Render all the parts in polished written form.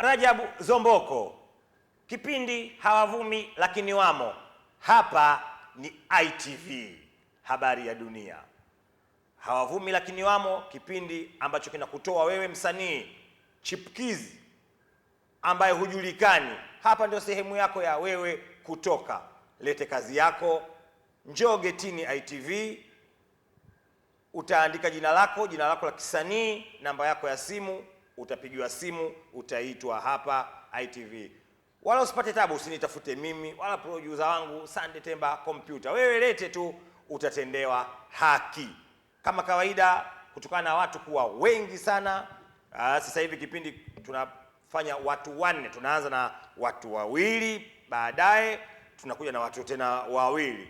Rajabu Zomboko, kipindi hawavumi lakini wamo. Hapa ni ITV, habari ya dunia. Hawavumi lakini wamo, kipindi ambacho kinakutoa wewe msanii chipkizi ambaye hujulikani. Hapa ndio sehemu yako ya wewe kutoka. Lete kazi yako, njoo getini ITV, utaandika jina lako la kisanii, namba yako ya simu, utapigiwa simu, utaitwa hapa ITV. Wala usipate tabu, usinitafute mimi wala producer wangu Sande Temba Computer. Wewe lete tu, utatendewa haki. Kama kawaida, kutokana na watu kuwa wengi sana, sasa hivi kipindi tunafanya watu 4. Tunaanza na watu 2, baadaye tunakuja na watu tena 2.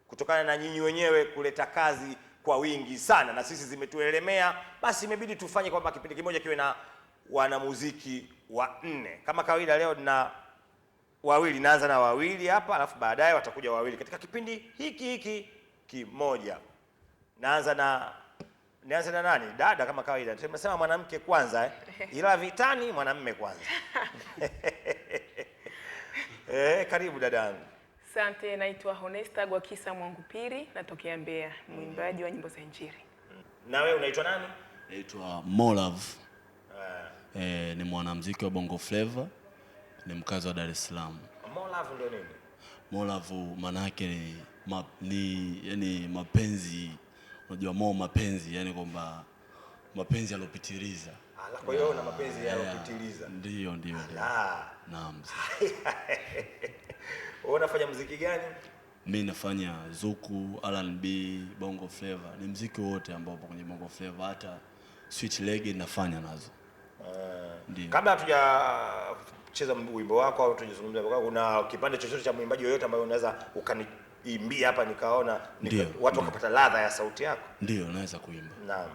Kutokana na nyinyi wenyewe kuleta kazi kwa wingi sana na sisi zimetuelemea, basi imebidi tufanye kwamba kipindi kimoja kiwe na wanamuziki 4. Kama kawaida leo na 2, naanza na 2 hapa, alafu baadaye watakuja 2 katika kipindi hiki kimoja. Naanza na nani? Dada, kama kawaida. Tumesema mwanamke kwanza ila vitani mwanamume kwanza. Karibu dadangu. Asante, naitwa Honesta Gwakisa Mwangupiri, natokea Mbeya, mwimbaji wa nyimbo za Injili. Na wewe unaitwa nani? Naitwa Molav. Ni mwanamuziki wa Bongo Flava, ni mkazi wa Dar es Salaam. Molav ndio nini? Molav maana yake ni yani mapenzi, unajua mapenzi, yani kwamba mapenzi yalopitiliza. Kwa hiyo una mapenzi yalopitiliza. Ndio. Naam. Wewe unafanya muziki gani? Mimi nafanya zuku, R&B, Bongo Flava. Ni muziki wote ambao upo kwenye Bongo Flava, hata switch leg nafanya nazo. Ndio. Kabla hatujacheza wimbo wako au tujizungumzie wimbo wako, kuna kipande chochote cha mwimbaji yoyote ambaye unaweza ukaniimbia hapa nikaona watu wakapata ladha ya sauti yako? Ndio, naweza kuimba. Naam.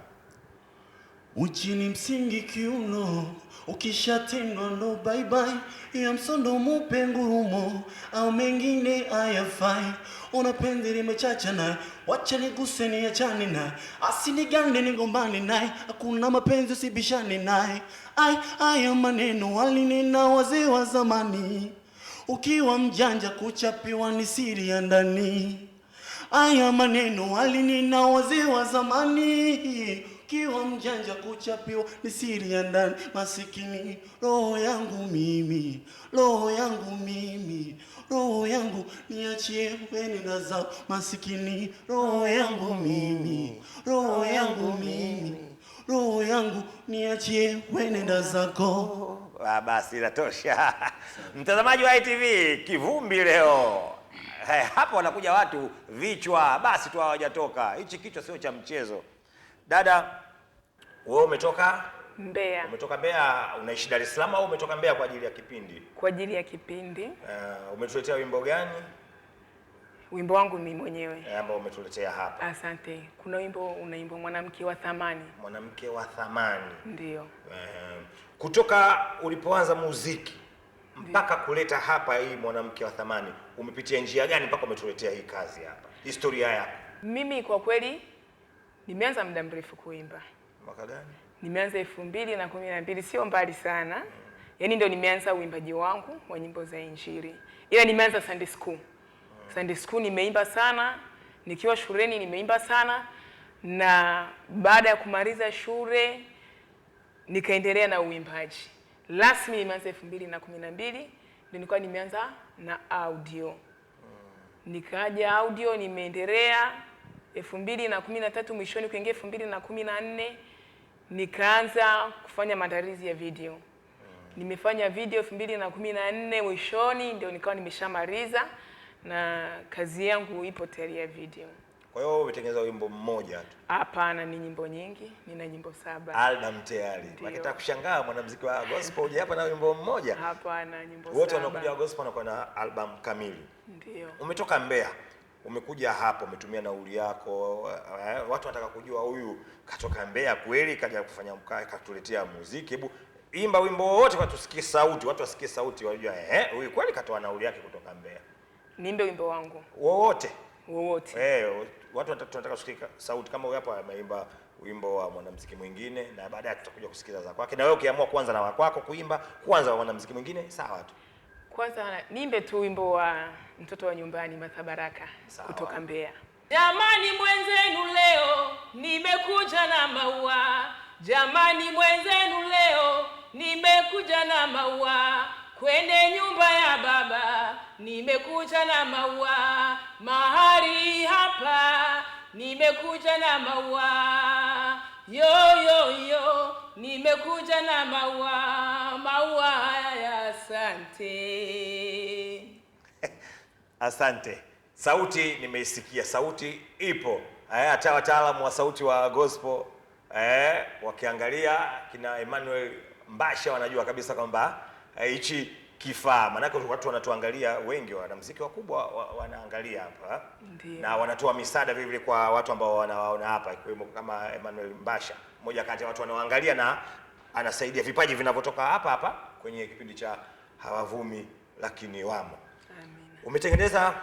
Uchini msingi kiuno, ukishatendwa ndo bye bye, ya msondo mupe ngurumo, au mengine ayafai. Unapenzi limechacha naye, wacha niguse niachane naye, asinigande nigombane naye, hakuna mapenzi usibishane naye. Haya maneno walinena wazee wa zamani, ukiwa mjanja kuchapiwa ni siri ya ndani. Haya maneno walinena wazee wa zamani, kiwa mjanja kuchapiwa ni siri ya ndani. Masikini roho yangu mimi, roho yangu niachie wewe na zao. Masikini roho yangu mimi, roho yangu niachie wewe na zako. Basi inatosha. Mtazamaji wa ITV, kivumbi leo. Hapa wanakuja watu vichwa, basi tu hawajatoka. Hichi kichwa sio cha mchezo. Dada, wewe umetoka Mbeya. Umetoka Mbeya, unaishi Dar es Salaam au umetoka Mbeya kwa ajili ya kipindi? Kwa ajili ya kipindi. Umetuletea wimbo gani? Wimbo wangu mimi mwenyewe. Ambao umetuletea hapa. Asante. Kuna wimbo unaimba Mwanamke wa Thamani. Mwanamke wa Thamani. Ndio. Kutoka ulipoanza muziki mpaka kuleta hapa hii Mwanamke wa Thamani, umepitia njia gani mpaka umetuletea hii kazi hapa? Historia yako. Mimi kwa kweli nimeanza muda mrefu kuimba. Mwaka gani? Nimeanza 2012, sio mbali sana. Yaani ndio nimeanza uimbaji wangu wa nyimbo za Injili. Ila nimeanza Sunday school. Sunday school nimeimba sana, nikiwa shuleni nimeimba sana, na baada ya kumaliza shule nikaendelea na uimbaji. Rasmi nimeanza 2012, ndio nilikuwa nimeanza na audio. Nikaja audio, nimeendelea 2013 mwishoni kuingia 2014 nikaanza kufanya maandalizi ya video. Nimefanya video 2014 mwishoni, ndio nikawa nimeshamaliza na kazi yangu ipo tayari ya video. Kwa hiyo umetengeneza wimbo mmoja tu? Hapana, ni nyimbo nyingi, nina nyimbo 7. Album tayari. Nataka kushangaa mwanamuziki wa gospel uje hapa na wimbo mmoja? Hapana, nyimbo 7. Wote wanakuja wa gospel wanakuwa na album kamili. Ndio. Umetoka Mbeya, umekuja hapa, umetumia nauli yako. Watu wanataka kujua huyu katoka Mbeya kweli kaja kufanya katuletea muziki. Hebu imba wimbo wote kwa tusikie sauti, watu wasikie sauti wajue huyu kweli katoa nauli yake kutoka Mbeya. Niimbe wimbo wangu wowote? Wowote. Watu tunataka kusikia sauti kama huyu hapa ameimba wimbo wa mwanamuziki mwingine, na baadaye tutakuja kusikiza za kwake. Na wewe ukiamua kuanza na wako kuimba, kuanza wa mwanamuziki mwingine, sawa tu. Kwanza niimbe tu wimbo wa Mtoto wa Nyumbani, Martha Baraka kutoka Mbeya. Jamani mwenzenu leo nimekuja na maua, jamani mwenzenu leo nimekuja na maua, kwenye nyumba ya baba nimekuja na maua, mahali hapa nimekuja na maua, yo nimekuja na maua haya, asante. Asante. Sauti nimeisikia, sauti ipo. Hata wataalamu wa sauti wa gospel wakiangalia kina Emmanuel Mbasha wanajua kabisa kwamba hichi kifaa, maana watu wanatuangalia wengi, wanamuziki wakubwa wanaangalia hapa. Ndiyo. Na wanatoa misaada vile vile kwa watu ambao wanawaona hapa, ikiwemo kama Emmanuel Mbasha, mmoja kati ya watu wanaoangalia na anasaidia vipaji vinavyotoka hapa kwenye kipindi cha Hawavumi Lakini Wamo. Umetengeneza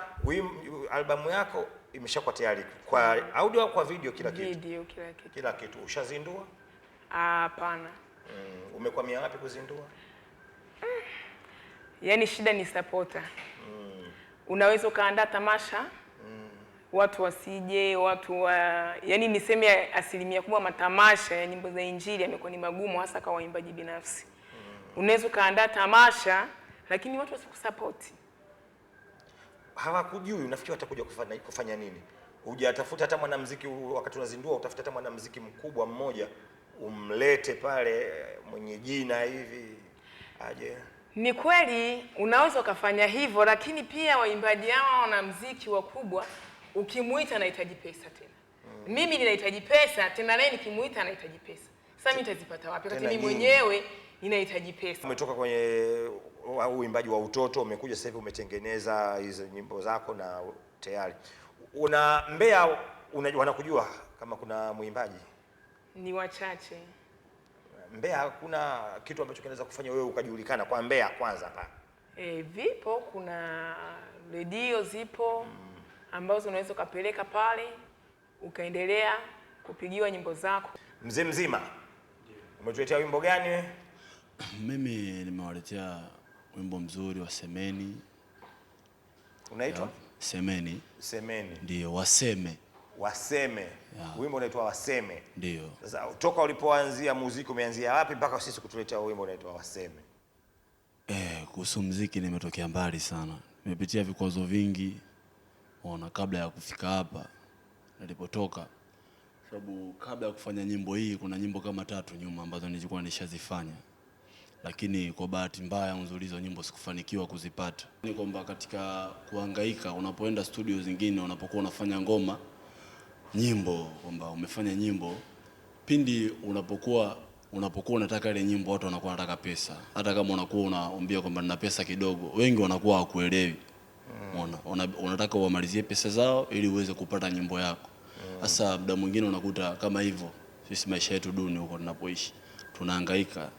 albamu yako, imeshakuwa tayari kwa audio, kwa video, kila kitu? Video, kila kitu. Ushazindua? Hapana. Umekwamia wapi kuzindua? Yaani shida ni supporter. Unaweza ukaandaa tamasha, watu wasije, yaani niseme 10% matamasha ya nyimbo za Injili yamekuwa ni magumu, hasa kwa waimbaji binafsi. Unaweza ukaandaa tamasha lakini watu wasikusupport. Hawakujui, unafikiri watakuja kufanya nini? Hujatafuta hata mwanamuziki wakati unazindua, utafuta hata mwanamuziki mkubwa mmoja umlete pale mwenye jina hivi aje? Ni kweli unaweza ukafanya hivyo, lakini pia waimbaji hawa wanamuziki wakubwa ukimuita anahitaji pesa tena. Mimi ninahitaji pesa tena, naye nikimuita anahitaji pesa. Sasa mimi nitazipata wapi wakati mimi mwenyewe ninahitaji pesa? Umetoka kwenye uimbaji wa utoto, umekuja sasa hivi umetengeneza hizo nyimbo zako na tayari. Mbeya wanakujua kama kuna muimbaji? Ni wachache. Mbeya hakuna kitu ambacho kinaweza kufanya wewe ukajulikana kwa Mbeya kwanza hapa? Vipo, kuna redio zipo ambazo unaweza ukapeleka pale ukaendelea kupigiwa nyimbo zako. Mzee Mzima, umetuletea wimbo gani wewe? Mimi nimewaletea wimbo mzuri wa Semeni. Unaitwa? Semeni. Semeni. Ndio, waseme. Waseme. Wimbo unaitwa Waseme. Ndio. Sasa toka ulipoanzia muziki umeanzia wapi mpaka sisi kutuletea wimbo unaitwa Waseme? Kuhusu muziki nimetokea mbali sana. Nimepitia vikwazo vingi kabla ya kufika hapa nilipotoka. Sababu kabla ya kufanya nyimbo hii kuna nyimbo kama 3 nyuma ambazo nilikuwa nishazifanya. Lakini kwa bahati mbaya nzuri hizo nyimbo sikufanikiwa kuzipata. Ni kwamba katika kuhangaika, unapoenda studio zingine, unapokuwa unafanya ngoma, nyimbo, kwamba umefanya nyimbo, pindi unapokuwa unataka ile nyimbo, watu wanakuwa wanataka pesa. Hata kama unakuwa unaambia kwamba nina pesa kidogo, wengi wanakuwa hawakuelewi. Unataka uwamalizie pesa zao ili uweze kupata nyimbo yako. Sasa muda mwingine unakuta kama hivyo, sisi maisha yetu duni huko tunapoishi, tunahangaika.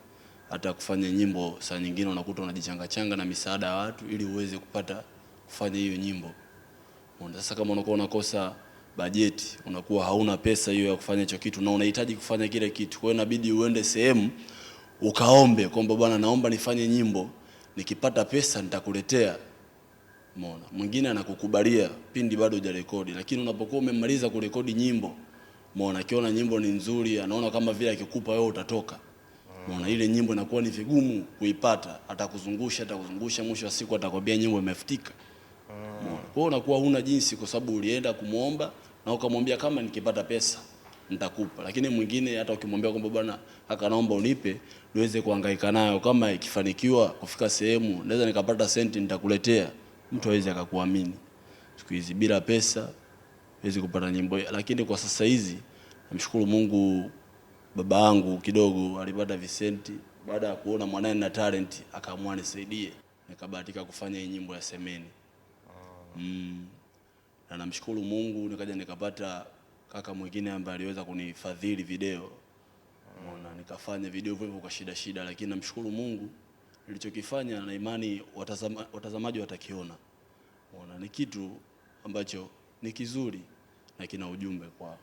Hata kufanya nyimbo saa nyingine unakuta unajichanga na misaada ya watu ili uweze kufanya hiyo nyimbo. Sasa kama unakuwa unakosa bajeti, unakuwa hauna pesa hiyo ya kufanya hicho kitu na unahitaji kufanya kile kitu, kwa hiyo inabidi uende sehemu ukaombe kwamba bwana, naomba nifanye nyimbo, nikipata pesa nitakuletea. Mwingine anakukubalia pindi bado hujarekodi, lakini unapokuwa umemaliza kurekodi nyimbo, akiona nyimbo ni nzuri, anaona kama vile akikupa wewe utatoka. Ile nyimbo inakuwa ni vigumu kuipata, atakuzungusha, mwisho wa siku atakwambia nyimbo imefutika. Kwa hiyo unakuwa huna jinsi, kwa sababu ulienda kumuomba na ukamwambia kama nikipata pesa nitakupa. Lakini mwingine hata ukimwambia kwamba bwana kaka naomba unipe niweze kuhangaika nayo, kama ikifanikiwa kufika sehemu naweza nikapata senti nitakuletea, mtu hawezi akakuamini. Siku hizi bila pesa huwezi kupata nyimbo. Lakini kwa sasa hizi namshukuru Mungu, baba yangu kidogo alipata visenti baada ya kuona mwanae na talent, akaamua nisaidie, nikabahatika kufanya hii nyimbo ya Semeni. Na namshukuru Mungu, nikaja nikapata kaka mwingine ambaye aliweza kunifadhili video. Nikafanya video hivyo kwa shida, lakini namshukuru Mungu nilichokifanya, na imani watazamaji watakiona. Ni kitu ambacho ni kizuri na kina ujumbe kwao.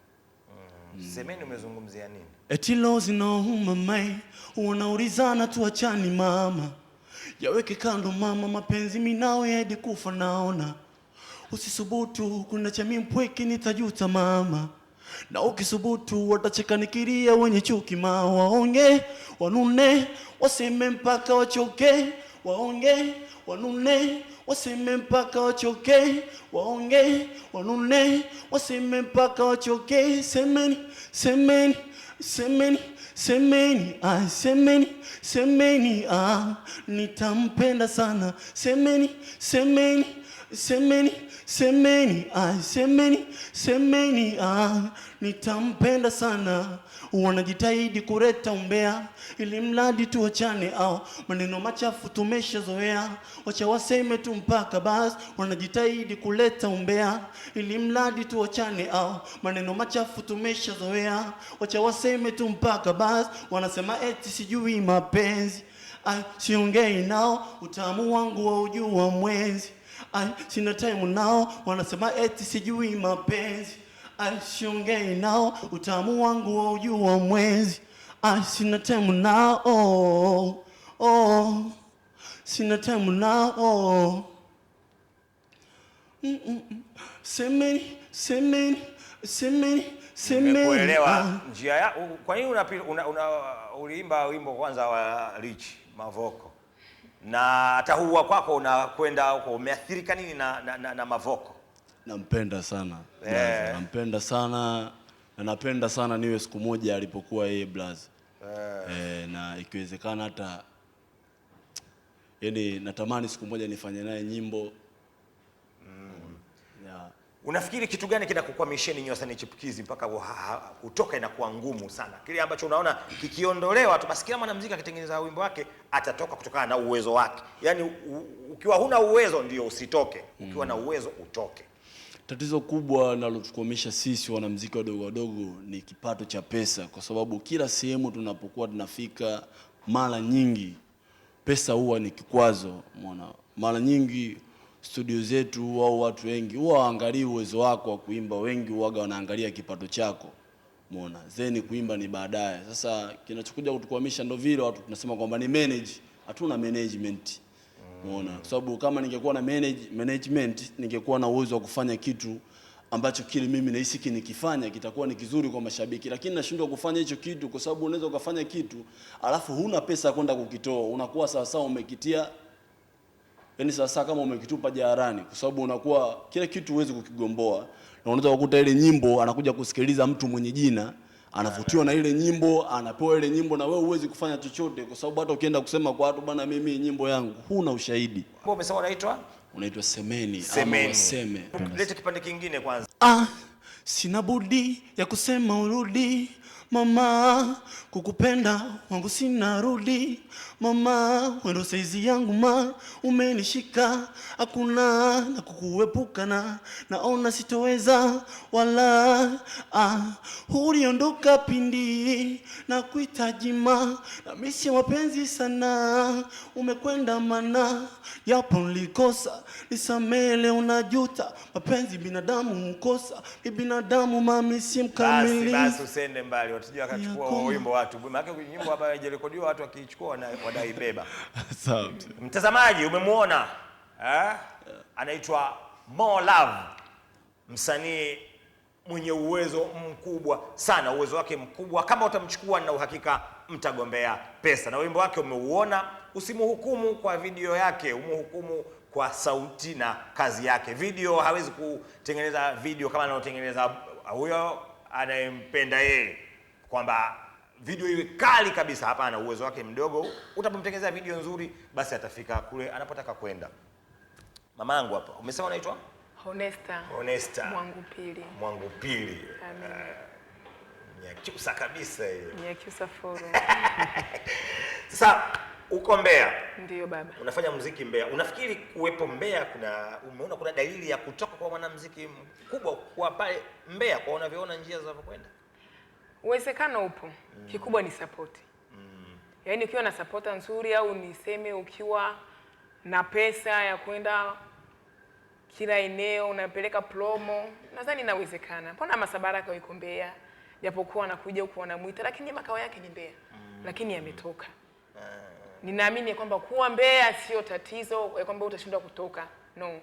Semeni umezungumzia nini? Eti leo zinauma mai, wanaulizana tuachani mama. Yaweke kando mama, mapenzi mimi nawe hadi kufa naona. Usisubutu kuna chami mpweke nitajuta mama. Na ukisubutu watacheka nikiria wenye chuki waonge, wanune, waseme mpaka wachoke. Waonge, wanune, waseme mpaka wachoke. Waonge, wanune, waseme mpaka wachoke. Semeni, semeni, semeni, semeni, semeni, semeni, nitampenda sana. Semeni, semeni, semeni, semeni, semeni, semeni, nitampenda sana. Wanajitahidi kuleta umbea ili mradi tuachane, maneno machafu tumeshazoea, wacha waseme tu mpaka basi. Wanajitahidi kuleta umbea ili mradi tuachane, maneno machafu tumeshazoea, wacha waseme tu mpaka basi. Wanasema eti sijui mapenzi, siongei nao, utamu wangu wa ujua mwezi. Sina time nao, wanasema eti sijui mapenzi. Siongei nao, utamu wangu wa ujua mwezi. Sina time nao, sina time nao. Semeni, semeni, semeni, semeni. Nimekuelewa njia ya. Kwa nini uliimba wimbo kwanza wa Rich Mavoko? Na hata huwa kwako unakwenda huko, umeathirika nini na Mavoko? Nampenda sana. Nampenda sana. Na napenda sana niwe siku moja alipokuwa yeye Blaza. Na ikiwezekana hata yani natamani siku moja nifanye naye nyimbo. Unafikiri kitu gani kinakukwamisheni nyinyi wasanii chipukizi mpaka kutoka inakuwa ngumu sana? Kile ambacho unaona kikiondolewa tu basi kila mwanamuziki akitengeneza wimbo wake atatoka kutokana na uwezo wake. Yaani ukiwa huna uwezo ndio usitoke, ukiwa na uwezo utoke. Tatizo kubwa linalotukwamisha sisi wanamuziki wadogo wadogo ni kipato cha pesa, kwa sababu kila sehemu tunapokuwa tunafika mara nyingi pesa huwa ni kikwazo. Umeona, mara nyingi studio zetu au watu wengi huwa waangalie uwezo wako wa kuimba, wengi huaga wanaangalia kipato chako. Umeona, zeni kuimba ni baadaye. Sasa kinachokuja kutukwamisha ndio vile watu tunasema kwamba ni manage, hatuna management. Umeona, kwa sababu kama ningekuwa na management ningekuwa na uwezo wa kufanya kitu ambacho kile mimi nahisi nikifanya kitakuwa ni kizuri kwa mashabiki, lakini nashindwa kufanya hicho kitu kwa sababu unaweza ukafanya kitu alafu huna pesa kwenda kukitoa, unakuwa sawa sawa umekitia, yani sasa kama umekitupa jaharani, kwa sababu unakuwa kile kitu huwezi kukigomboa. Na unaweza kukuta ile nyimbo anakuja kusikiliza mtu mwenye jina, anavutiwa na ile nyimbo, anapewa ile nyimbo, na wewe huwezi kufanya chochote kwa sababu hata ukienda kusema kwa watu bana mimi nyimbo yangu huna ushahidi. Mbona umesema Unaitwa Semeni. Semeni. Leta kipande kingine kwanza. Sina budi ya kusema urudi mama, kukupenda wangu sina rudi mama, wendo saizi yangu umenishika, hakuna na kukuepukana, naona sitoweza wala. Uliondoka pindi na kuhitaji na misi mapenzi sana, umekwenda mana yapo nilikosa, nisamele unajuta, mapenzi binadamu mkosa, binadamu mami si mkamili. Basi usende mbali, watujua akachukua wimbo watu. Maana nyimbo hapa haijarekodiwa, watu wakichukua wadai beba. Asante. Mtazamaji umemwona? Anaitwa Mo Love. Msanii mwenye uwezo mkubwa sana, uwezo wake mkubwa. Kama utamchukua na uhakika mtagombea pesa. Na wimbo wake umeuona, usimhukumu kwa video yake, umhukumu kwa sauti na kazi yake. Video hawezi kutengeneza video kama anayotengeneza huyo anayempenda yeye, kwamba video iwe kali kabisa. Hapana, uwezo wake mdogo. Utapomtengenezea video nzuri basi atafika kule anapotaka kwenda. Mamangu hapa, umesema unaitwa? Honesta. Mwangu pili. Amen. Nyakyusa kabisa hiyo. Nyakyusa forum. Sasa uko Mbeya. Ndio baba. Unafanya muziki Mbeya. Unafikiri kuwepo Mbeya umeona kuna dalili ya kutoka kwa mwanamuziki mkubwa kwa pale Mbeya, kwa unavyoona njia zinavyokwenda? Uwezekano upo. Kikubwa ni support. Yaani ukiwa na supporta nzuri, au niseme ukiwa na pesa ya kwenda kila eneo unapeleka promo, nadhani inawezekana. Mbona Masabaraka yuko Mbeya, japokuwa anakuja huku wanamuita, lakini makao yake ni Mbeya. Lakini ametoka. Ninaamini kwamba kuwa Mbeya sio tatizo ya kwamba utashindwa kutoka. No.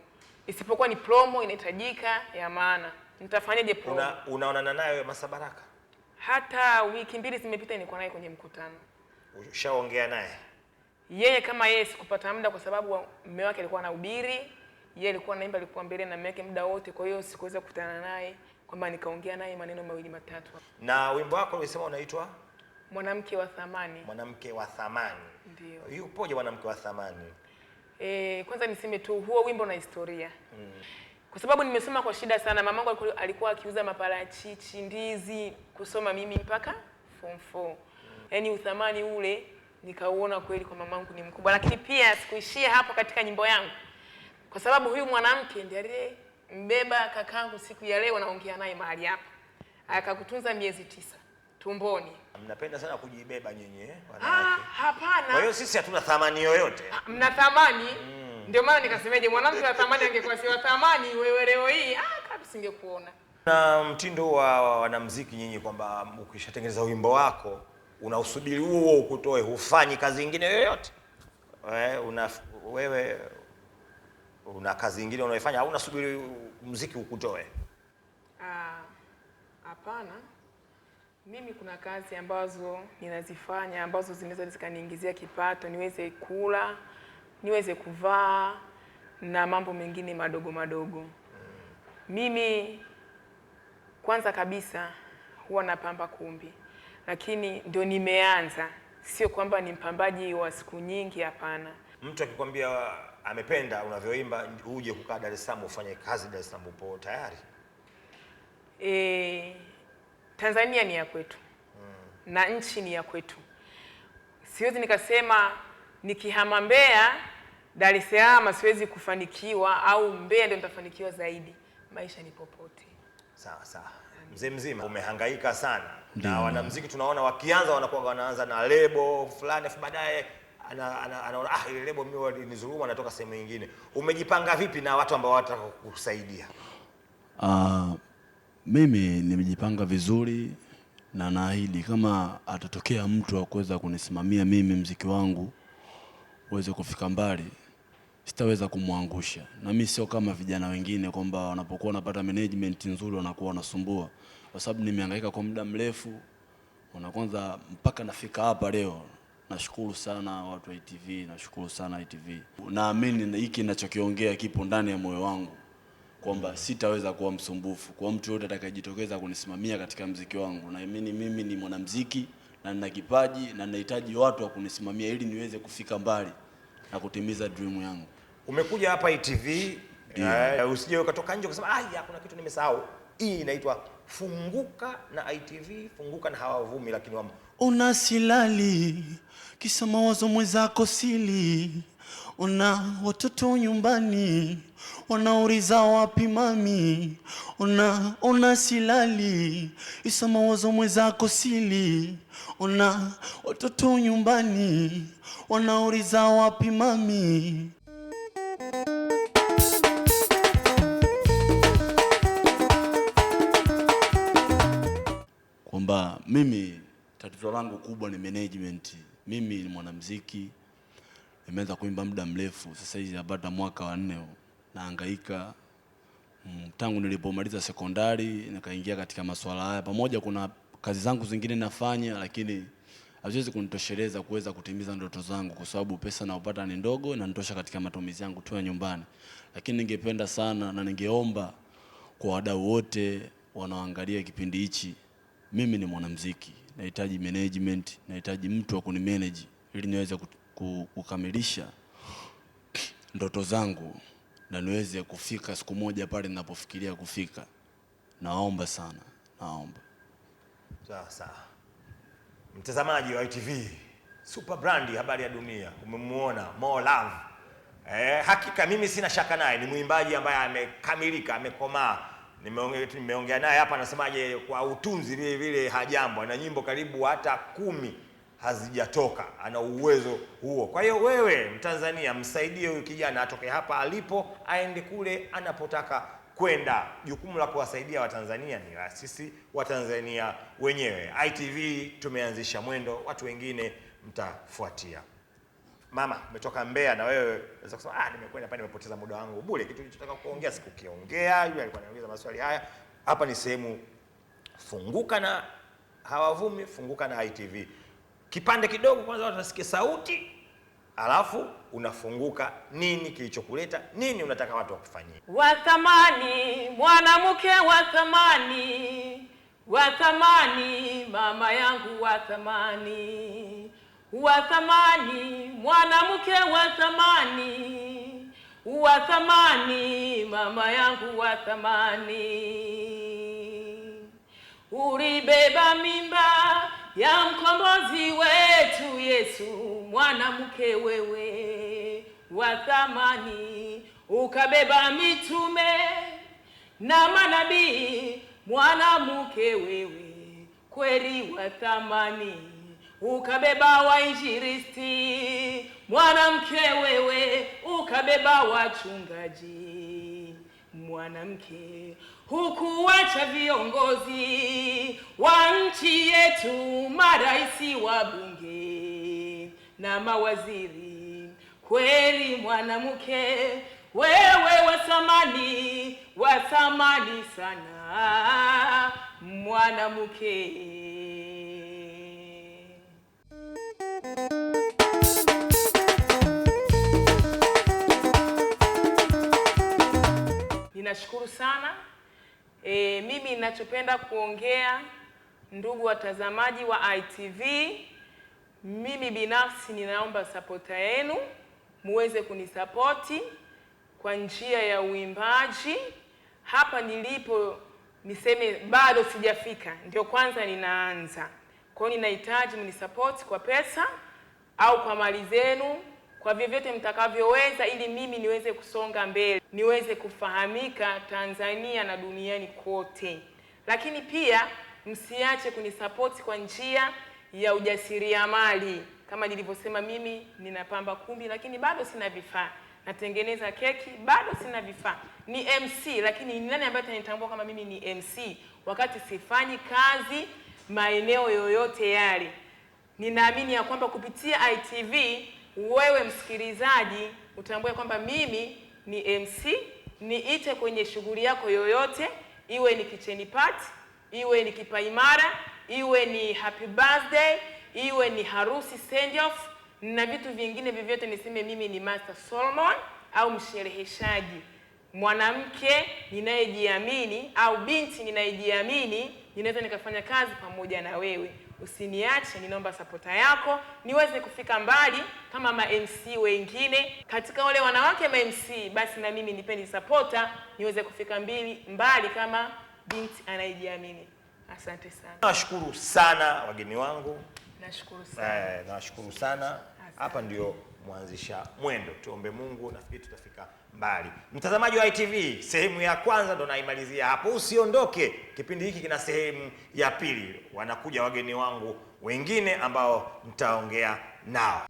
Isipokuwa ni promo inahitajika ya maana. Nitafanyaje promo? Unaonana naye Masabaraka? Hata wiki 2 zimepita nilikuwa naye kwenye mkutano. Ushaongea naye? Yeye kama yeye sikupata muda kwa sababu mume wake alikuwa anahubiri, yeye alikuwa anaimba, alikuwa mbele na mume wake muda wote, kwa hiyo sikuweza kukutana naye kwamba nikaongea naye maneno mawili matatu. Na wimbo wako ulisema unaitwa Mwanamke wa Thamani. Mwanamke wa Thamani. Ndio. Yupoje Mwanamke wa Thamani? Kwanza niseme tu huo wimbo na historia. Kwa sababu nimesoma kwa shida sana. Mamangu alikuwa akiuza maparachichi, ndizi, kusoma mimi mpaka form 4. Yaani uthamani ule nikauona kweli kwa mamangu ni mkubwa. Lakini pia sikuishia hapo katika nyimbo yangu. Kwa sababu huyu mwanamke ndiye mbeba kakangu siku ya leo naongea naye mahali hapa. Akakutunza miezi 9 tumboni. Mnapenda sana kujibeba nyinyi wanawake. Hapana. Kwa hiyo sisi hatuna thamani yoyote. Mna thamani. Ndio maana nikasemeje mwanamke wa thamani angekuwa si wa thamani wewe leo hii kabisa singekuona. Na mtindo wa wanamuziki nyinyi kwamba ukishatengeneza wimbo wako unausubiri huo ukutoe, hufanyi kazi nyingine yoyote. Wewe una kazi nyingine unaifanya au unasubiri muziki ukutoe? Hapana. Mimi kuna kazi ambazo ninazifanya ambazo zinaweza zikaniingizia kipato, niweze kula, niweze kuvaa na mambo mengine madogo madogo. Mimi kwanza kabisa huwa napamba kumbi. Lakini ndio nimeanza. Sio kwamba ni mpambaji wa siku nyingi, hapana. Mtu akikwambia amependa unavyoimba uje kukaa Dar es Salaam ufanye kazi Dar es Salaam, upo tayari? Tanzania ni ya kwetu. Na nchi ni ya kwetu. Siwezi nikasema nikihama Mbeya, Dar es Salaam siwezi kufanikiwa au Mbeya ndio nitafanikiwa zaidi. Maisha ni popote. Sawa sawa. Mzee mzima umehangaika sana. Na wanamuziki tunaona wakianza wanakuwa wanaanza na lebo fulani afu baadaye anaona ile lebo mimi nizuruma natoka sehemu nyingine. Umejipanga vipi na watu ambao wataka kukusaidia? Mimi nimejipanga vizuri na naahidi kama atatokea mtu wa kuweza kunisimamia mimi muziki wangu uweze kufika mbali, sitaweza kumwangusha. Na mimi sio kama vijana wengine kwamba wanapokuwa wanapata management nzuri wanakuwa wanasumbua. Kwa sababu nimehangaika kwa muda mrefu. Kwanza mpaka nafika hapa leo. Nashukuru sana watu wa ITV, nashukuru sana ITV. Naamini hiki ninachokiongea kipo ndani ya moyo wangu kwamba sitaweza kuwa msumbufu kwa mtu yote atakayejitokeza kunisimamia katika muziki wangu. Naamini mimi ni mwanamuziki na nina kipaji na ninahitaji watu wa kunisimamia ili niweze kufika mbali na kutimiza dream yangu. Umekuja hapa ITV, usije ukatoka nje ukasema kuna kitu nimesahau. Hii inaitwa Funguka na ITV, Funguka na hawavumi lakini unasilali kisa mawazo mwenzako sili. Una watoto nyumbani wanauriza wapi mami. Una silali kisa mawazo mwenzako sili. Una watoto nyumbani wanauriza wapi mami. Kwamba mimi tatizo langu kubwa ni management. Mimi ni mwanamuziki, nimeanza kuimba muda mrefu, sasa hivi napata mwaka wa 4 nahangaika. Tangu nilipomaliza sekondari nikaingia katika masuala haya. Pamoja kuna kazi zangu zingine nafanya lakini haziwezi kunitosheleza kuweza kutimiza ndoto zangu kwa sababu pesa naopata ni ndogo na nitosha katika matumizi yangu tu ya nyumbani. Lakini ningependa sana na ningeomba kwa wadau wote wanaoangalia kipindi hichi, mimi ni mwanamuziki, nahitaji management, nahitaji mtu wa kunimanage ili niweze kukamilisha ndoto zangu na niweze kufika siku moja pale ninapofikiria kufika. Naomba sana, naomba. Sawa. Mtazamaji wa ITV, super brandi habari ya dunia, umemuona Mo Love. Hakika mimi sina shaka naye, ni mwimbaji ambaye amekamilika, amekomaa. Nimeongea naye hapa, anasemaje kwa utunzi vile vile hajambo, ana nyimbo karibu hata 10 hazijatoka, ana uwezo huo. Kwa hiyo wewe Mtanzania, msaidie huyu kijana atoke hapa alipo aende kule anapotaka kwenda. Jukumu la kuwasaidia Watanzania ni la sisi Watanzania wenyewe. ITV tumeanzisha mwendo, watu wengine mtafuatia. Mama, umetoka Mbeya na wewe unaweza kusema nimekwenda pale nimepoteza muda wangu bure. Kitu nilichotaka kuongea sikukiongea. Yule alikuwa anauliza maswali haya. Hapa ni sehemu funguka na Hawavumi, funguka na ITV. Kipande kidogo kwanza watu wasikie sauti, alafu unafunguka nini kilichokuleta, nini unataka watu wakufanyie. Wa thamani, mwanamke wa thamani, wa thamani, mama yangu wa thamani. Wa thamani, mwanamke wa thamani, wa thamani, mama yangu wa thamani. Ulibeba mimba ya mkombozi wetu Yesu, mwanamke wewe wa thamani. Ukabeba mitume na manabii, mwanamke wewe kweli wa thamani. Ukabeba wainjilisti, mwanamke wewe. Ukabeba wachungaji, mwanamke. Hukuacha viongozi wa nchi yetu, maraisi wa bunge na mawaziri. Kweli mwanamke wewe wa thamani sana, mwanamke. Ninashukuru sana. Mimi ninachopenda kuongea, ndugu watazamaji wa ITV, mimi binafsi ninaomba sapota yenu, muweze kunisapoti kwa njia ya uimbaji. Hapa nilipo niseme bado sijafika, ndio kwanza ninaanza. Kwa hiyo ninahitaji mnisapoti kwa pesa au kwa mali zenu, kwa vyovyote mtakavyoweza, ili mimi niweze kusonga mbele, niweze kufahamika Tanzania na duniani kote. Lakini pia msiache kunisapoti kwa njia ya ujasiriamali. Kama nilivyosema, mimi ninapamba kumbi lakini bado sina vifaa. Natengeneza keki bado sina vifaa. Ni MC, lakini ni nani ambaye atanitambua kama mimi ni MC wakati sifanyi kazi maeneo yoyote yale? Ninaamini ya kwamba kupitia ITV wewe msikilizaji utambue kwamba mimi ni MC. Niite kwenye shughuli yako yoyote, iwe ni kitchen party, iwe ni kipaimara, iwe ni happy birthday, iwe ni harusi send off na vitu vingine vyovyote, niseme mimi ni Master Solomon au mshereheshaji. Mwanamke ninayejiamini au binti ninayejiamini, ninaweza nikafanya kazi pamoja na wewe. Usiniache, ninaomba sapota yako niweze kufika mbali kama ma MC wengine. Katika wale wanawake ma MC, basi na mimi nipeni sapota niweze kufika mbali kama binti anayejiamini. Asante sana. Nawashukuru sana wageni wangu. Nashukuru sana. Nawashukuru sana. Hapa ndio mwanzisha mwendo. Tuombe Mungu, nafikiri tutafika mbali. Mtazamaji wa ITV, sehemu ya kwanza ndo naimalizia hapo. Usiondoke. Kipindi hiki kina sehemu ya pili. Wanakuja wageni wangu wengine ambao mtaongea nao.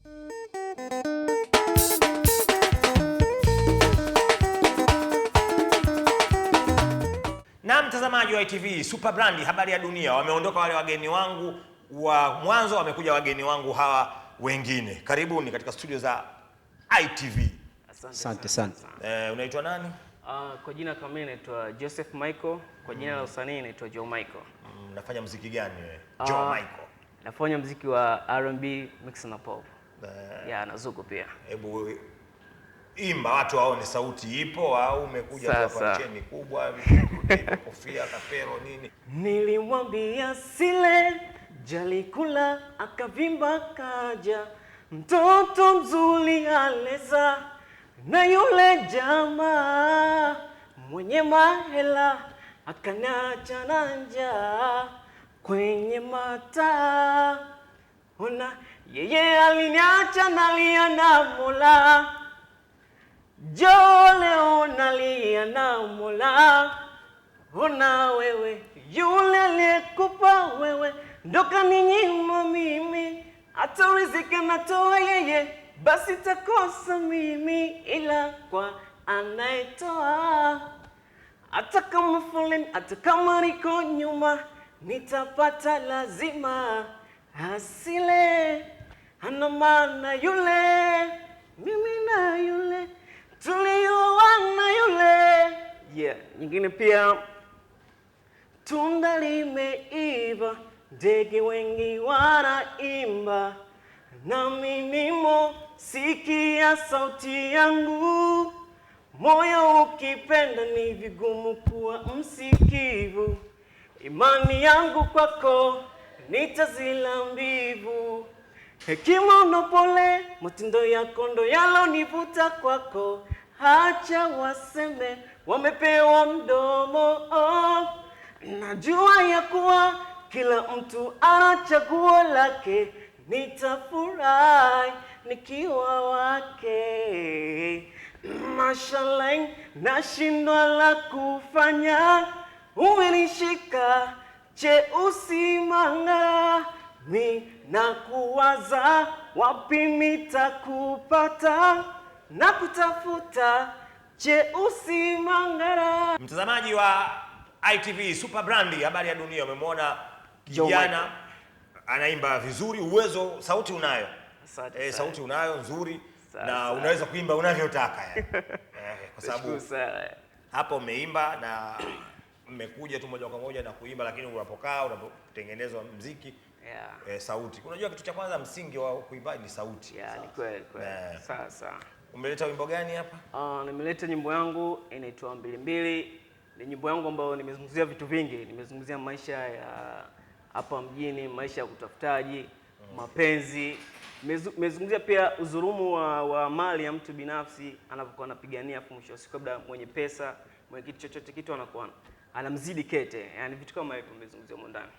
Na mtazamaji wa ITV, Super Brand, habari ya dunia. Wameondoka wale wageni wangu wa mwanzo, wamekuja wageni wangu hawa wengine. Karibuni katika studio za ITV. Asante sana. Unaitwa nani? Kwa jina kamili naitwa Joseph Michael, kwa jina la usanii naitwa Joe Michael. Unafanya muziki gani wewe? Joe Michael. Nafanya muziki wa R&B mix na pop. Na zuku pia. Hebu imba watu waone sauti ipo au umekuja kwa pancheni kubwa, kofia, kapero nini? Nilimwambia sile jalikula akavimba kaja, mtoto mzuri aleza na yule jamaa mwenye mahela akaniacha na njaa kwenye mata. Ona yeye aliniacha nalia na Mola, jo leo nalia na Mola. Ona wewe yule aliyekupa wewe ndo kaninyima mimi, hata riziki natoa yeye basi takosa mimi, ila kwa anayetoa hata kama foleni, hata kama niko nyuma, nitapata lazima. Asile ana maana yule, mimi na yule tulioana yule. Yeah, nyingine pia, tunda limeiva, ndege wengi wanaimba, nami nimo, sikia sauti yangu. Moyo ukipenda ni vigumu kuwa msikivu, imani yangu kwako nitazila mbivu. Hekima na pole, matindo yako ndo yalonivuta kwako. Hacha waseme wamepewa mdomo, najua ya kuwa kila mtu ana chaguo lake. Nitafurahi nikiwa wake. Mashallah, nashindwa la kufanya, umenishika cheusi manga. Mi nakuwaza wapi nitakupata, na kutafuta cheusi mangara. Mtazamaji wa ITV Super Brand, habari ya dunia, umemwona kijana anaimba vizuri, uwezo, sauti unayo. Sauti unayo nzuri na unaweza kuimba unavyotaka yani. Kwa sababu hapo umeimba na mmekuja tu moja kwa moja na kuimba, lakini unapokaa unapotengenezwa muziki sauti. Unajua kitu cha kwanza msingi wa kuimba ni sauti. Ni kweli. Sasa umeleta wimbo gani hapa? Nimeleta nyimbo yangu inaitwa Mbilimbili. Ni nyimbo yangu ambayo nimezungumzia vitu vingi. Nimezungumzia maisha ya hapa mjini, maisha ya kutafutaji, mapenzi. Nimezungumzia pia udhulumu wa mali ya mtu binafsi anapokuwa anapigania, mwisho wa siku labda mwenye pesa, mwenye kitu chochote kitu anakuwa anamzidi kete. Yaani vitu kama hivyo nimezungumzia huko ndani.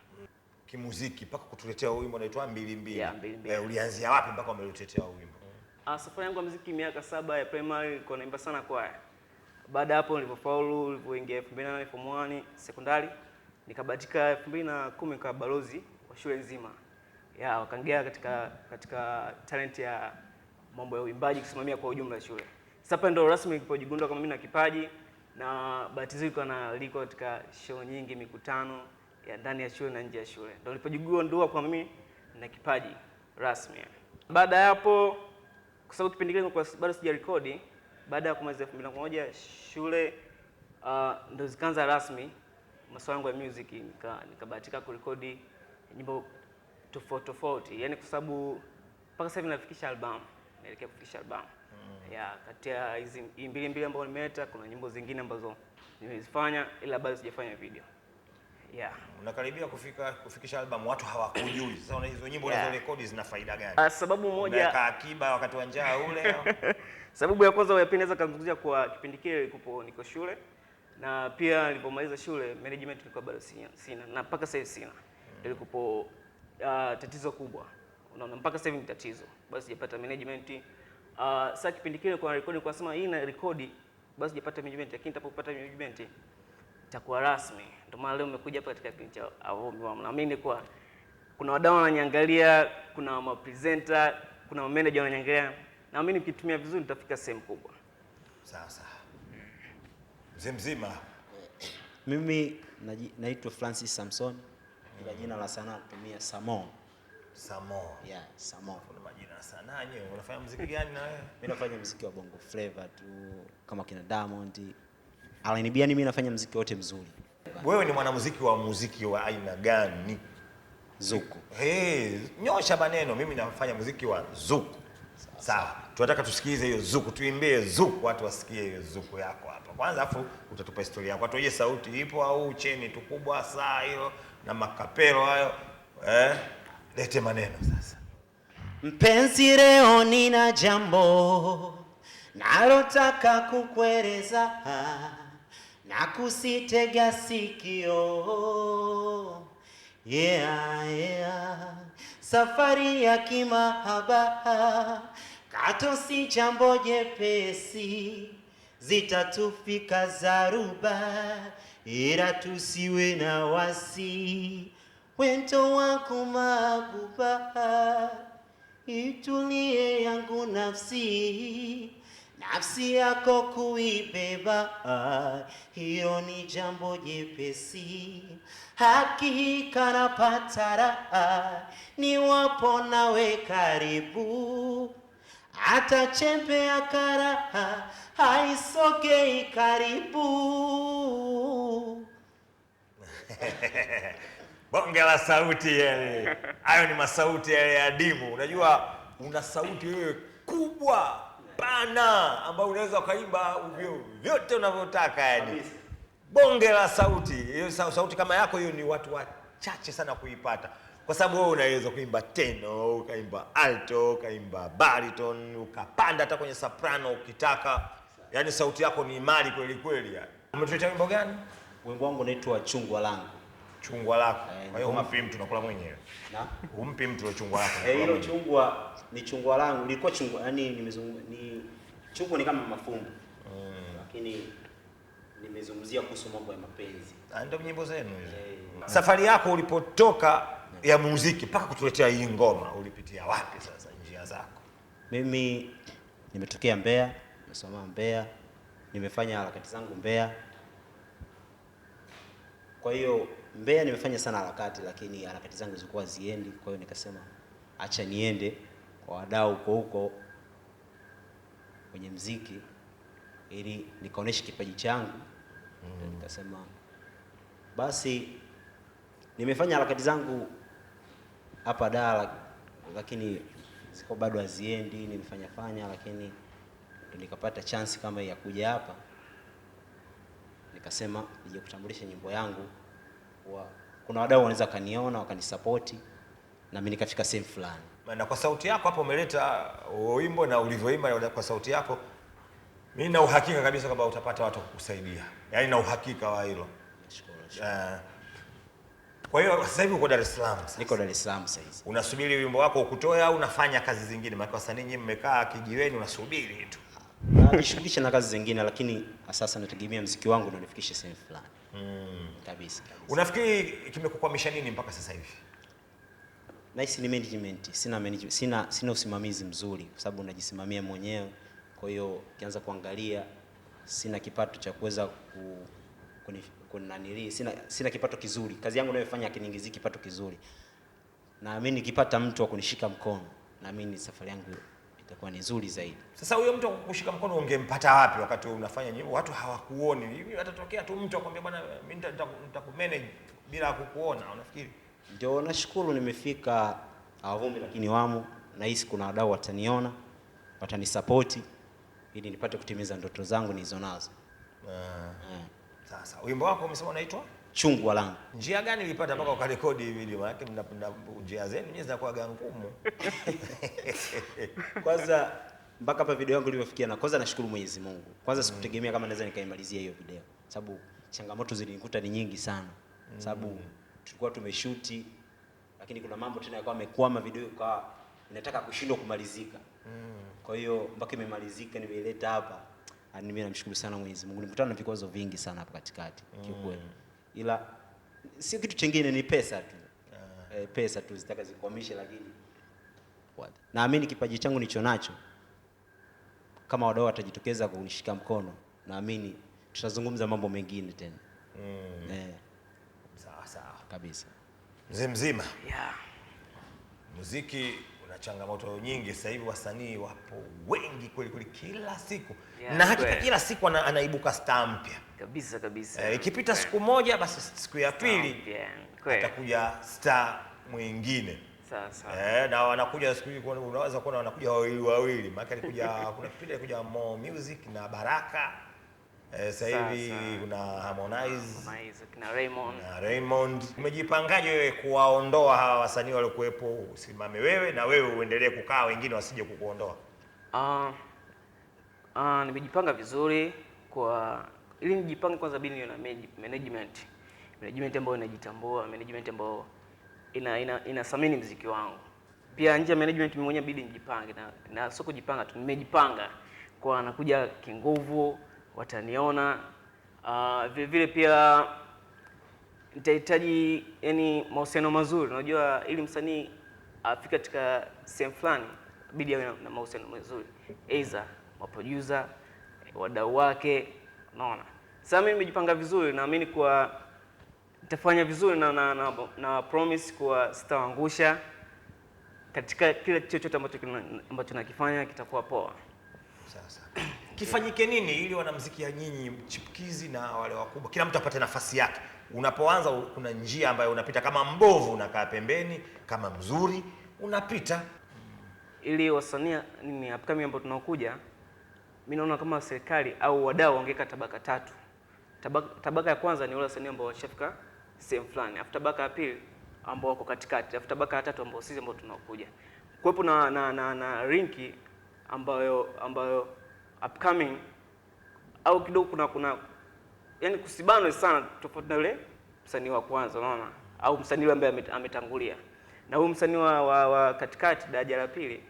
Kimuziki mpaka kutuletea wimbo unaitwa Mbilimbili. Mbilimbili. Ulianzia wapi mpaka umetuletea wimbo? Safari yangu ya muziki miaka 7 ya primary nilikuwa naimba sana kwaya. Baada hapo nilipofaulu, nilipoingia 2008 form 1 sekondari, nikabahatika 2010 kwa balozi wa shule nzima. Wakangea katika talent ya mambo ya uimbaji, kusimamia kwa ujumla ya shule. Sasa ndo rasmi nilipojigundua kama mimi na kipaji, na bahati nzuri liko katika show nyingi, mikutano ya ndani ya shule na nje ya shule. Ndio nilipojigundua kwa mimi na kipaji rasmi. Baada ya hapo, kwa sababu kipindi kile nilikuwa bado sija record, baada ya kumaliza 2001 shule ndo zikaanza rasmi masuala yangu ya music, nikabahatika kurekodi nyimbo tofauti. Yaani kwa sababu mpaka sasa hivi nafikisha album. Naelekea kufikisha album. Kati ya hizi mbili ambazo nimeleta, kuna nyimbo zingine ambazo nimezifanya ila bado sijafanya video. Unakaribia kufikisha album, watu hawakujui. Sasa hizo nyimbo unazorekodi zina faida gani? Sababu moja, unaweka akiba wakati wa njaa ule. Sababu ya kwanza, ya pili naweza kuzungumzia kwa kipindi kile niko shule, na pia nilipomaliza shule management nilikuwa bado sina, na mpaka sasa hivi sina. Nilikupo tatizo kubwa. Unaona, mpaka sasa hivi ni tatizo. Basi sijapata management. Sasa kipindi kile kwa record kwa sema hii na record, basi sijapata management, lakini nitapopata management itakuwa rasmi. Ndio maana leo nimekuja hapa katika kipindi cha Avomi Wam. Naamini kwa kuna wadau wananiangalia, kuna ma presenter, kuna manager wananiangalia. Naamini nikitumia vizuri nitafika sehemu kubwa. Sasa mzima mimi naitwa Francis Samson. Kwa jina la sanaa natumia Samo. Samo. Kuna majina ya sanaa nyewe. Unafanya muziki gani na wewe? Mimi nafanya muziki wa Bongo Flava tu, kama kina Diamond. Alinibia mimi nafanya muziki wote mzuri. Wewe ni mwanamuziki wa muziki wa aina gani? Zuku. Nyosha maneno. Mimi nafanya muziki wa zuku. Sawa. Tunataka tusikize hiyo zuku, tuimbie zuku, watu wasikie hiyo zuku yako hapa. Kwanza afu utatupa historia yako. Watu je, sauti ipo au cheni tu kubwa saa hilo na makapelo hayo? Lete maneno sasa. Mpenzi, leo nina jambo nalotaka kukueleza, na kusitega sikio. Safari ya kimahaba kato si jambo jepesi, zitatufika zaruba, ila tusiwe na wasi. Wento wako mabuba, itulie yangu nafsi, nafsi yako kuibeba, hiyo ni jambo jepesi. Hakika napata raha niwapo nawe karibu, hata chembe ya karaha haisogei karibu. Bonge la sauti yale. Hayo ni masauti yale ya adimu. Unajua una sauti wewe kubwa pana ambayo unaweza ukaimba vyote unavyotaka yani. Bonge la sauti. Hiyo sauti kama yako hiyo ni watu wachache sana kuipata. Kwa sababu wewe unaweza kuimba tenor, ukaimba alto, ukaimba baritone, ukapanda hata kwenye soprano ukitaka. Yaani sauti yako ni mali kweli kweli yani. Umetuletea wimbo gani? Wimbo wangu unaitwa Chungwa Langu. Chungwa lako. Kwa hiyo humpi mtu nakula mwenyewe. Na humpi mtu ile chungwa lako. hilo chungwa ni chungwa langu. Nilikuwa chungwa, yani ni chungwa ni kama mafumbo. Lakini nimezungumzia kuhusu mambo ya mapenzi. Ndio nyimbo zenu hizo. Safari yako ulipotoka ya muziki mpaka kutuletea hii ngoma ulipitia wapi sasa njia zako? Mimi nimetokea Mbeya, nimesoma Mbeya, nimefanya harakati zangu Mbeya. Kwa hiyo Mbeya nimefanya sana harakati, lakini harakati zangu zilikuwa ziendi. Kwa hiyo nikasema acha niende kwa wadau huko kwenye muziki ili nikaoneshe kipaji changu. Nikasema basi nimefanya harakati zangu hapa Dar, lakini ziko bado haziendi. Nimefanya lakini nikapata chance kama ya kuja hapa, nikasema nije kutambulisha nyimbo yangu. Kuna wadau wanaweza kaniona wakanisupport na mimi nikafika sehemu fulani. Na kwa sauti yako hapo umeleta wimbo na ulivyoimba kwa sauti yako, mimi na uhakika kabisa kwamba utapata watu kukusaidia. Yaani na uhakika wa hilo. Nashukuru. Kwa hiyo sasa hivi uko Dar es Salaam. Niko Dar es Salaam sasa hivi. Unasubiri wimbo wako ukutoe au unafanya kazi zingine? Maana wasanii nyinyi mmekaa kijiweni unasubiri tu. Najishughulisha na kazi zingine, lakini sasa nategemea muziki wangu ndio nifikishe sehemu fulani. Kabisa. Unafikiri kimekukwamisha nini mpaka sasa hivi? Nice ni management. Sina usimamizi mzuri kwa sababu najisimamia mwenyewe. Kwa hiyo ukianza kuangalia sina kipato cha kuweza sina kipato kizuri. Kazi yangu ninayofanya akiniingizia kipato kizuri. Naamini nikipata mtu wa kunishika mkono, naamini safari yangu itakuwa ni nzuri zaidi. Sasa huyo mtu kukushika mkono ungempata wapi wakati unafanya nyimbo? Watu hawakuoni. Hivi atatokea tu mtu akwambia bwana mimi nitakumanage bila kukuona, unafikiri? Ndio nashukuru nimefika Avumbi, lakini wamo nahisi kuna wadau wataniona, watanisupport ili nipate kutimiza ndoto zangu nilizonazo. Sasa wimbo wako umesema unaitwa Chungwa Langu. Njia gani ulipata mpaka ukarekodi hii video? Maana mna njia zenu nyinyi zinakuwa ngumu. Kwanza mpaka hapa video yangu iliyofikia, na kwanza nashukuru Mwenyezi Mungu. Kwanza sikutegemea kama naweza nikaimalizia hiyo video. Sababu changamoto zilinikuta ni nyingi sana. Sababu tulikuwa tumeshuti lakini kuna mambo tena yakawa yamekwama, video ikawa inataka kushindwa kumalizika. Kwa hiyo mpaka imemalizika nimeileta hapa. Mimi namshukuru sana Mwenyezi Mungu. Nilikutana na vikwazo vingi sana hapa katikati kiukweli. Ila sio kitu kingine, ni pesa tu. Pesa tu zitaka zikwamishe, lakini naamini kipaji changu nicho nacho, kama wadau watajitokeza kunishika mkono, naamini tutazungumza mambo mengine tena. Sawa Kabisa. Mzee mzima. Yeah. Muziki una changamoto nyingi sasa hivi, wasanii wapo wengi kweli kila siku. Yeah, na hakika kila siku anaibuka star mpya. Kabisa. Ikipita siku moja basi siku ya pili Kweli. atakuja star mwingine. Sasa. Na wanakuja siku hizi unaweza kuona wanakuja wawili. Maana alikuja kuna kipindi alikuja Mo Music na Baraka. Sasa hivi kuna Harmonize na Raymond. Umejipangaje wewe kuwaondoa hawa wasanii waliokuepo, usimame wewe na wewe uendelee kukaa, wengine wasije kukuondoa? Nimejipanga vizuri ili nijipange kwanza bili niwe na management ambayo inajitambua, management ambayo inathamini muziki wangu. Pia nje ya management mimi mwenyewe bili nijipange na sio kujipanga tu, nimejipanga kwa nakuja kinguvu, wataniona. Vile pia nitahitaji mahusiano mazuri. Unajua ili msanii afike katika sehemu fulani bidi awe na mahusiano mazuri. Aidha maproducer, wadau wake, unaona. Sasa mimi nimejipanga vizuri, naamini kwa nitafanya vizuri na promise kuwa sitaangusha katika kile chochote ambacho nakifanya kitakuwa poa. Sasa kifanyike nini ili wanamuziki ya nyinyi chipukizi na wale wakubwa kila mtu apate nafasi yake? Unapoanza kuna njia ambayo unapita, kama mbovu unakaa pembeni, kama mzuri unapita. Ili wasanii ni upcoming ambao tunaokuja, mimi naona kama serikali au wadau wangeka tabaka tatu. Tabaka ya kwanza ni wale wasanii ambao washafika sehemu fulani, afu tabaka ya pili ambao wako katikati, afu tabaka ya tatu ambao sisi ambao tunaokuja. Kuwepo na rinki ambayo upcoming au kidogo kuna yani kusibanwe sana tofauti na yule msanii wa kwanza, unaona, au msanii yule ambaye ametangulia. Na huyu msanii wa katikati daraja la pili,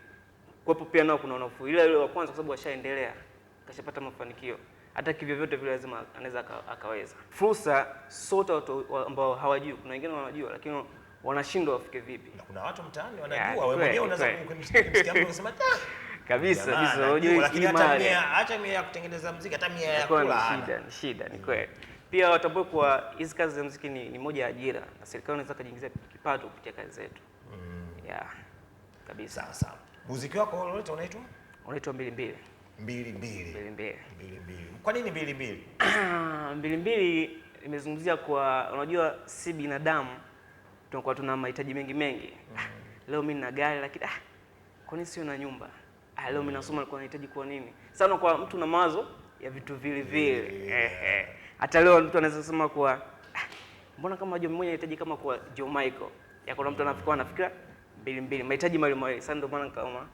kuwepo pia nao kuna unafuu. Ile wa kwanza kwa sababu washaendelea, kashapata mafanikio, hata kivyo vyote vile lazima anaweza akaweza. Fursa sote watu ambao hawajui, kuna wengine wanajua lakini wanashindwa wafike vipi. Na kuna watu mtaani wanajua, wewe mwenyewe unaweza kumsikia mtu unasema kabisa, unajua, lakini hata mia ya kutengeneza muziki, hata mia ya kula ni shida, ni kweli. Pia watambue kwa hizi kazi za muziki ni moja ya ajira, na serikali inaweza kujiingizia kipato kupitia kazi zetu. Yeah. Kabisa. Sawa. Muziki wako unaitwa unaitwa 22. 22. Kwa nini 22? 22 imezungumzia kwa, unajua si binadamu tunakuwa tuna mahitaji mengi. Leo mimi nina gari lakini kwa nini sio na nyumba? Leo mimi nasoma nilikuwa nahitaji kwa nini? Sana kwa mtu na mawazo ya vitu vile. Hata leo mtu anaweza kusema kwa mbona kama Joe mmoja anahitaji kama kwa Joe Michael. Ya kuna mtu anafikira 22, mahitaji mali. Sasa ndio maana kama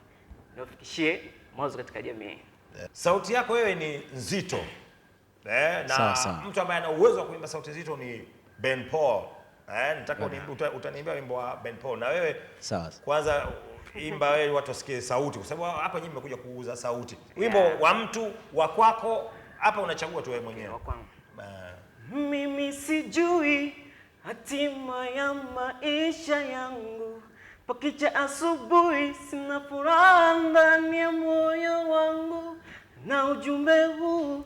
niwafikishie mawazo katika jamii. Sauti yako wewe ni nzito. Na mtu ambaye ana uwezo wa kuimba sauti nzito ni Ben Paul. Nataka utaniimbia wimbo wa Ben Paul. Na wewe kwanza imba wewe watu wasikie sauti, kwa sababu hapa nyinyi mmekuja kuuza sauti. Wimbo wa mtu wa kwako hapa unachagua tu wewe mwenyewe. Wa kwangu. Mimi sijui hatima ya maisha yangu, pakicha asubuhi sina furaha ndani ya moyo wangu, na ujumbe huu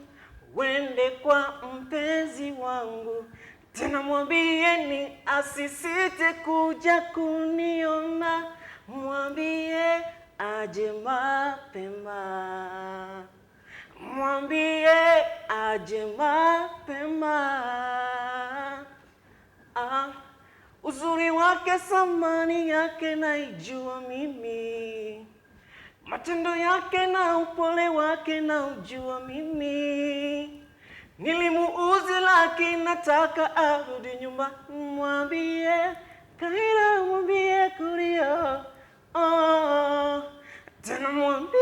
wende kwa mpenzi wangu, tena mwambieni asisite kuja kuniona, mwambie aje mapema, mwambie aje mapema. Uzuri wake, samani yake naijua mimi, matendo yake na upole wake na ujua mimi. Nilimuuzi lakini nataka arudi nyumba, mwambie kaira, mwambie kulia, tena mwambie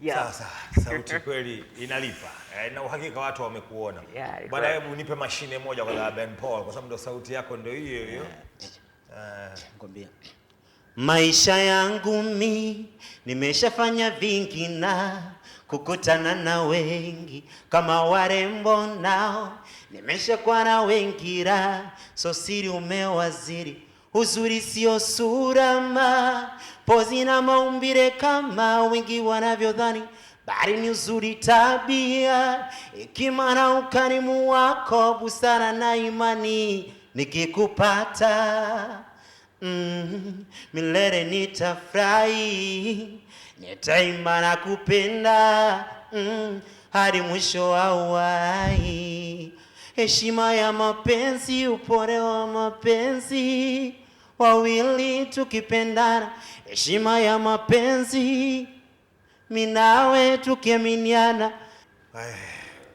Sasa sauti kweli inalipa. Na uhakika watu wamekuona. Bwana, hebu nipe mashine moja kwa Ben Paul, kwa sababu ndio sauti yako ndio hiyo. Ngombe. Maisha yangu nimeshafanya vingi na kukutana na wengi kama warembo nao, nimeshakuwa na wengi so siri umewaziri, uzuri sio sura pozi na maumbile kama wengi wanavyodhani, bali ni uzuri tabia, hekima na ukarimu wako, busara na imani. Nikikupata milele nitafurahi, nitaimba na kupenda hadi mwisho wa uhai. Heshima ya mapenzi, upole wa mapenzi, wawili tukipendana. Heshima ya mapenzi, mimi nawe tukiaminiana.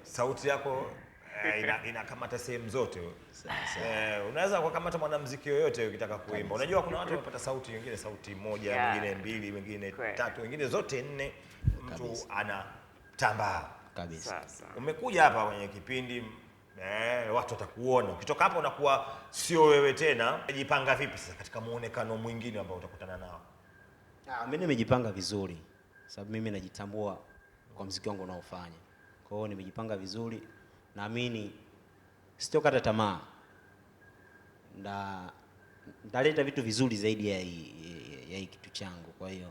Sauti yako inakamata sehemu zote. Unaweza kukamata mwanamuziki yoyote ukitaka kuimba. Unajua kuna watu wanapata sauti, wengine sauti moja, wengine mbili, wengine tatu, wengine zote nne. Mtu anatambaa kabisa. Umekuja hapa kwenye kipindi, watu watakuona. Ukitoka hapa unakuwa sio wewe tena. Unajipanga vipi sasa katika muonekano mwingine ambao utakutana nao? Mimi nimejipanga vizuri, sababu mimi najitambua kwa muziki wangu unaofanya. Kwa hiyo nimejipanga vizuri, naamini sitokata tamaa. Ndaleta vitu vizuri zaidi ya hii kitu changu. Kwa hiyo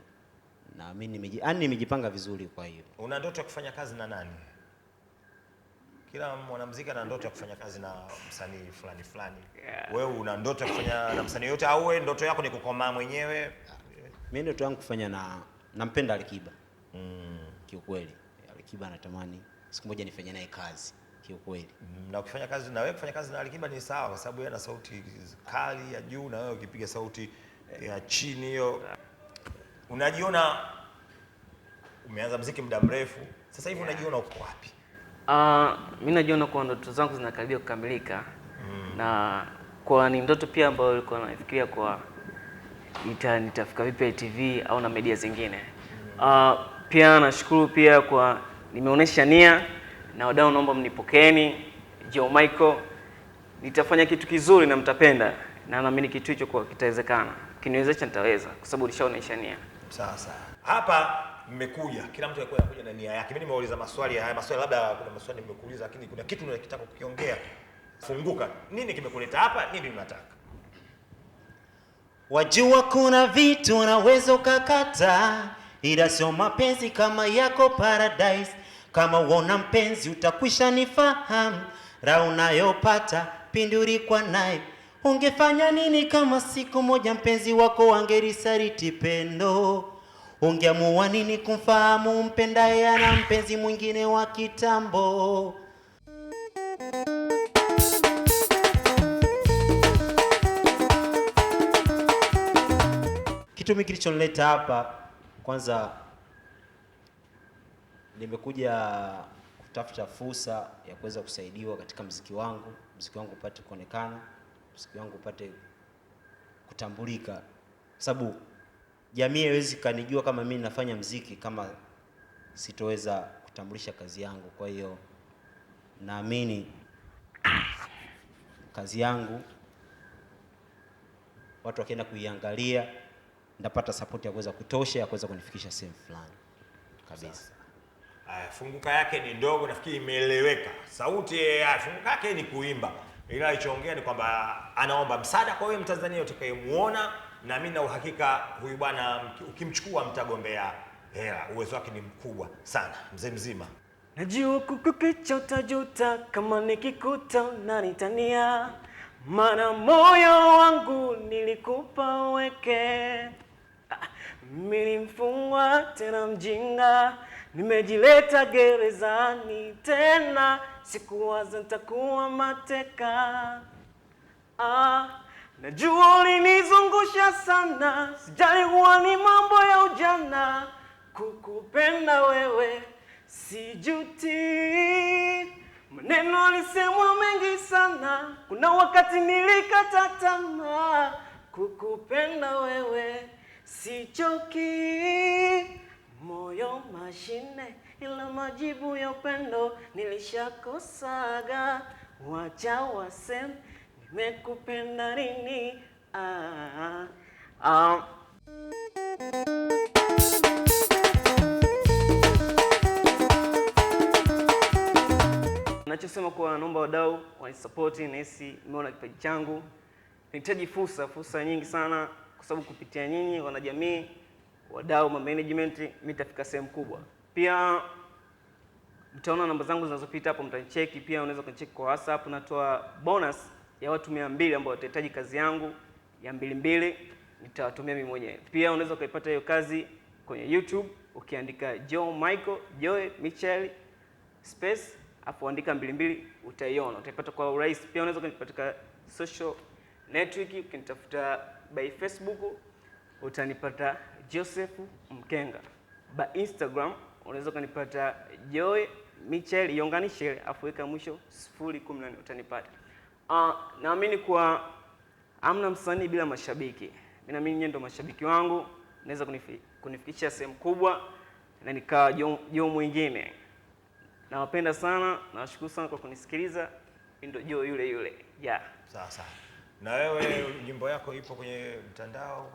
na mimi nimejipanga vizuri. Kwa hiyo una ndoto ya kufanya kazi na nani? Kila mwanamuziki ana ndoto ya kufanya kazi na msanii fulani. Wewe una ndoto ya kufanya na msanii yote au wewe ndoto yako ni kukomaa mwenyewe? Mimi ndoto yangu kufanya nampenda Alikiba. Kiukweli Alikiba natamani siku moja nifanye naye kazi kiukweli. Na ukifanya kazi na wewe, kufanya kazi na Alikiba ni sawa, kwa sababu yeye ana sauti kali ya juu na wewe ukipiga sauti ya chini hiyo. Unajiona umeanza muziki muda mrefu, sasa hivi unajiona uko wapi? Mimi najiona kwa ndoto zangu zinakaribia kukamilika. Na kwa ni ndoto pia ambayo nilikuwa nafikiria kwa nitafika vipi ITV au na media zingine. Pia nashukuru pia kwa nimeonesha nia na wadau, naomba mnipokeeni. Joe Michael, nitafanya kitu kizuri na mtapenda, na naamini kitu hicho kwa kitawezekana. Kiniwezesha nitaweza kwa sababu nishaonesha nia. Sasa hapa mmekuja, kila mtu alikuwa anakuja na nia yake. Mimi nimeuliza maswali haya, labda kuna maswali nimekuuliza, lakini kuna kitu unataka kukiongea. Funguka, nini kimekuleta hapa? Nini unataka? Wajua kuna vitu unaweza ukakata, ila sio mapenzi kama yako Paradise. Kama uona mpenzi utakwisha nifahamu, raha unayopata pindi ulikuwa naye. Ungefanya nini kama siku moja mpenzi wako angelisaliti pendo? Ungeamua nini kumfahamu mpendaye ana mpenzi mwingine wa kitambo? Kitu mimi kilichonileta hapa, kwanza nimekuja kutafuta fursa ya kuweza kusaidiwa katika muziki wangu upate kuonekana, muziki wangu upate kutambulika, sababu jamii haiwezi kanijua kama mimi nafanya muziki kama sitoweza kutambulisha kazi yangu. Kwa hiyo naamini kazi yangu watu wakienda kuiangalia ndapata support ya kuweza kutosha ya kuweza kunifikisha sehemu fulani kabisa. Funguka yake ni ndogo, nafikiri imeeleweka. Sauti funguka yake ni kuimba, ila alichoongea ni kwamba anaomba msaada kwa wewe Mtanzania utakayemuona, na mimi na uhakika huyu bwana ukimchukua mtagombea hela. Uwezo wake ni mkubwa sana, mzee mzima. Najua kukukicha utajuta kama nikikuta unanitania, maana moyo wangu nilikupa weke. Mimi mfungwa tena mjinga, nimejileta gerezani tena, sikuwaza nitakuwa mateka. Najua ulinizungusha sana, sijali huwa ni mambo ya ujana. Kukupenda wewe sijuti, maneno alisemwa mengi sana, kuna wakati nilikata tamaa. Kukupenda wewe sichoki, moyo mashine ila majibu ya upendo nilishakosaga. Wacha waseme nimekupenda nini. Nachosema kwa naomba wadau wanisupport, nahisi nimeona kipaji changu. Nahitaji fursa nyingi sana, kwa sababu kupitia nyinyi wanajamii, wadau, management, mimi nitafika sehemu kubwa. Pia mtaona namba zangu zinazopita hapo, mtanicheki. Pia unaweza kunicheki kwa WhatsApp, natoa bonus ya watu 200 ambao watahitaji kazi yangu ya 200, nitawatumia mimi mwenyewe. Pia unaweza kuipata hiyo kazi kwenye YouTube ukiandika Joe Michael, Joe Michael space afu andika 200, utaiona, utaipata kwa urahisi. Pia unaweza kunipata social network, ukinitafuta by Facebook utanipata Joseph Mkenga. By Instagram unaweza kunipata Joe Michael Yonganishe afu weka mwisho 014 utanipata. Naamini kwa amna msanii bila mashabiki. Mimi naamini nyinyi ndio mashabiki wangu, naweza kunifikisha sehemu kubwa na nikawa Joe mwingine. Nawapenda sana, nawashukuru sana kwa kunisikiliza. Ndio Joe yule. Sawa. Na wewe nyimbo yako ipo kwenye mtandao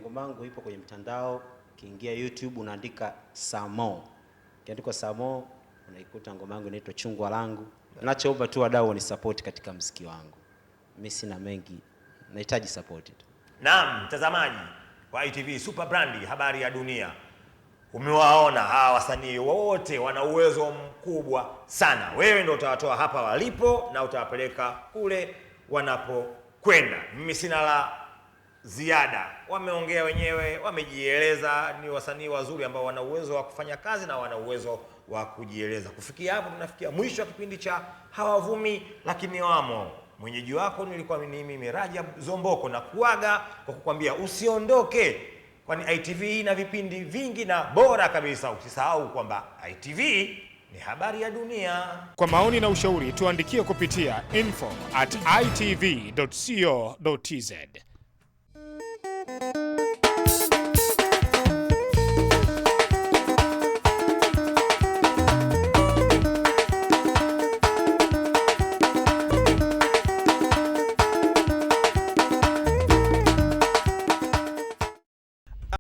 Ngoma yangu ipo kwenye mtandao. Ukiingia YouTube unaandika Samo. Ukiandika Samo unaikuta ngoma yangu inaitwa Chungwa Langu. Ninachoomba tu wadau wani support katika muziki wangu. Mimi sina mengi, nahitaji support tu. Naam, mtazamaji wa ITV Super Brand, habari ya dunia. Umewaona hawa wasanii wote wana uwezo mkubwa sana. Wewe ndio utawatoa hapa walipo na utawapeleka kule wanapokwenda. Mimi sina la ziada. Wameongea wenyewe, wamejieleza, ni wasanii wazuri ambao wana uwezo wa kufanya kazi na wana uwezo wa kujieleza. Kufikia hapo tunafikia mwisho wa kipindi cha Hawavumi Lakini Wamo. Mwenyeji wako nilikuwa mimi Rajab Zomboko, na kuaga kwa kukwambia usiondoke, kwani ITV ina vipindi vingi na bora kabisa. Usisahau kwamba ITV ni habari ya dunia. Kwa maoni na ushauri tuandikie kupitia info@itv.co.tz.